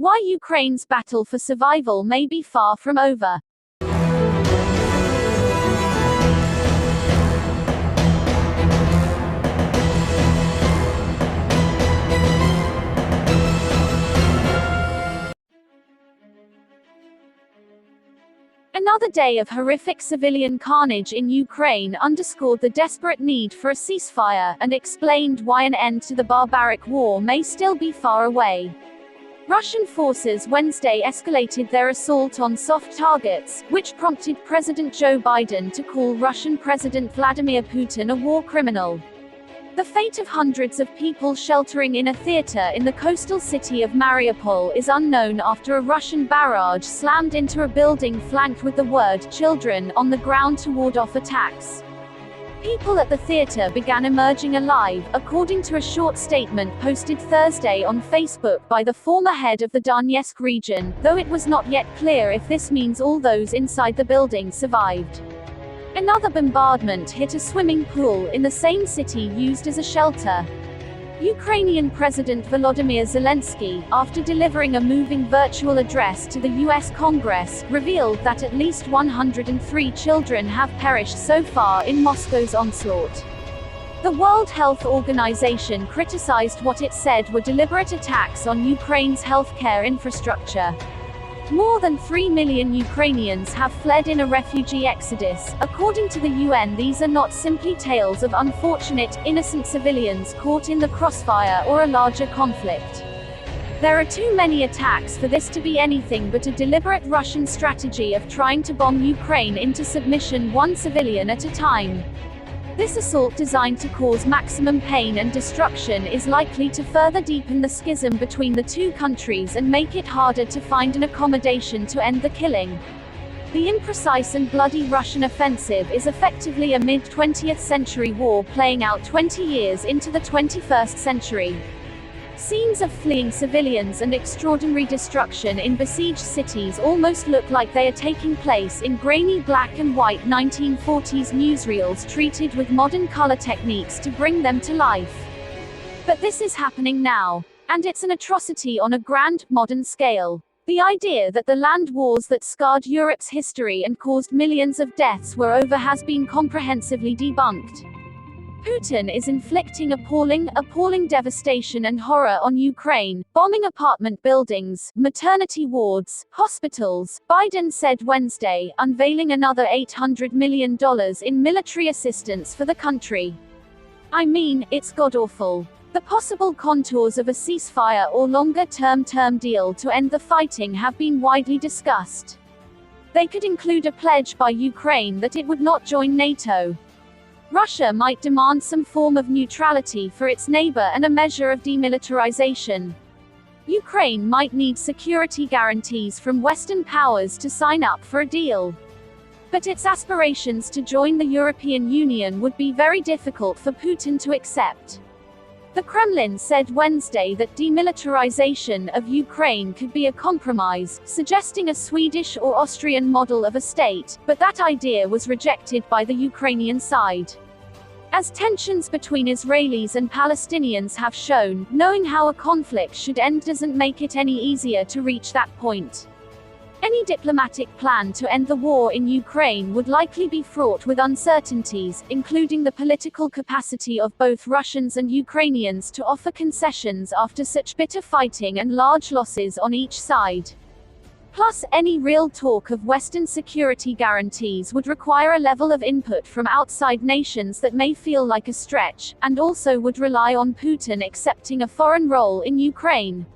Why Ukraine's battle for survival may be far from over. Another day of horrific civilian carnage in Ukraine underscored the desperate need for a ceasefire and explained why an end to the barbaric war may still be far away. Russian forces Wednesday escalated their assault on soft targets, which prompted President Joe Biden to call Russian President Vladimir Putin a war criminal. The fate of hundreds of people sheltering in a theater in the coastal city of Mariupol is unknown after a Russian barrage slammed into a building flanked with the word "children" on the ground to ward off attacks. People at the theater began emerging alive, according to a short statement posted Thursday on Facebook by the former head of the Donetsk region, though it was not yet clear if this means all those inside the building survived. Another bombardment hit a swimming pool in the same city used as a shelter. Ukrainian President Volodymyr Zelensky, after delivering a moving virtual address to the U.S. Congress, revealed that at least 103 children have perished so far in Moscow's onslaught. The World Health Organization criticized what it said were deliberate attacks on Ukraine's healthcare infrastructure. More than 3 million Ukrainians have fled in a refugee exodus. According to the UN, these are not simply tales of unfortunate, innocent civilians caught in the crossfire or a larger conflict. There are too many attacks for this to be anything but a deliberate Russian strategy of trying to bomb Ukraine into submission one civilian at a time. This assault, designed to cause maximum pain and destruction, is likely to further deepen the schism between the two countries and make it harder to find an accommodation to end the killing. The imprecise and bloody Russian offensive is effectively a mid-20th century war playing out 20 years into the 21st century. Scenes of fleeing civilians and extraordinary destruction in besieged cities almost look like they are taking place in grainy black and white 1940s newsreels treated with modern color techniques to bring them to life. But this is happening now. And it's an atrocity on a grand, modern scale. The idea that the land wars that scarred Europe's history and caused millions of deaths were over has been comprehensively debunked. Putin is inflicting appalling devastation and horror on Ukraine, bombing apartment buildings, maternity wards, hospitals, Biden said Wednesday, unveiling another $800 million in military assistance for the country. I mean, it's god-awful. The possible contours of a ceasefire or longer-term deal to end the fighting have been widely discussed. They could include a pledge by Ukraine that it would not join NATO. Russia might demand some form of neutrality for its neighbor and a measure of demilitarization. Ukraine might need security guarantees from Western powers to sign up for a deal. But its aspirations to join the European Union would be very difficult for Putin to accept. The Kremlin said Wednesday that demilitarization of Ukraine could be a compromise, suggesting a Swedish or Austrian model of a state, but that idea was rejected by the Ukrainian side. As tensions between Israelis and Palestinians have shown, knowing how a conflict should end doesn't make it any easier to reach that point. Any diplomatic plan to end the war in Ukraine would likely be fraught with uncertainties, including the political capacity of both Russians and Ukrainians to offer concessions after such bitter fighting and large losses on each side. Plus, any real talk of Western security guarantees would require a level of input from outside nations that may feel like a stretch, and also would rely on Putin accepting a foreign role in Ukraine.